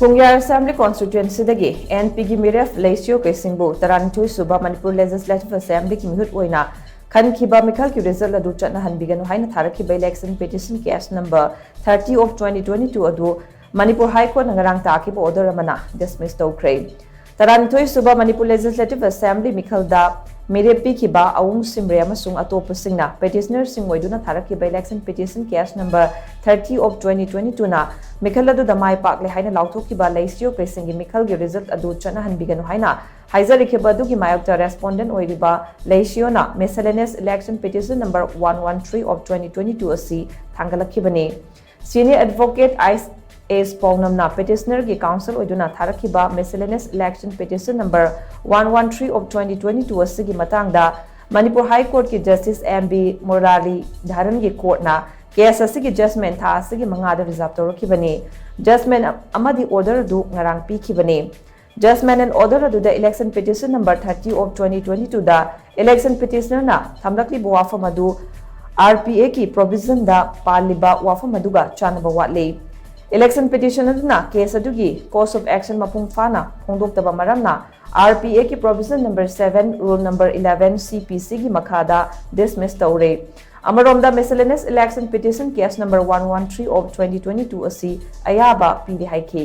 Phungyar Assembly constituency dagi NP gi meerep Leishiyo Keishing bu Tharakkhiba suba Manipur Legislative Assembly ki meehut oina khankhiba meekhal ki result adu chatna-hanbiganu haina Tharakkhiba election petition case number 30 of 2022 adu Manipur High Court ngarang takhiba order Amana dismiss Toukhre. Tharakkhiba suba Manipur Legislative Assembly meekhal da meerep kiba aung simre amasung atop singna petitioner singwaiduna Tharakkhiba election petition case number 30 of 2022 na meekhal adu damai pakle haina lauthokiba Leishiyo Keishing gi meekhal gi result adu chatna-hanbiganu haina haizarikhiba adu gi Mayokta respondent oiriba Leishiyo na miscellaneous election petition number 113 of 2022 asi thangalakibani. Senior advocate is Pongnamna petitioner ki council oiduna Tharakkhiba miscellaneous election petition number 113 of 2022 asigi matangda Manipur High Court ki Justice MB Murali Dharan ki court na case asigi judgment tha asigi mangada reserve torokibani. Judgment amadi order du ngarang pikibani. Judgment and order adu the election petition number 30 of 2022 da election petitioner na thamlakli wafam adu RPA ki provision da paliba wafam aduga chanaba watli. Election petition aduna case adugi course of action mapung fana hongdoktaba maramna RPA ki provision number 7 rule number 11 CPC ki makhada dismiss tawre. Amaromda miscellaneous election petition case number 113 of 2022 asi ayaba pidi haike.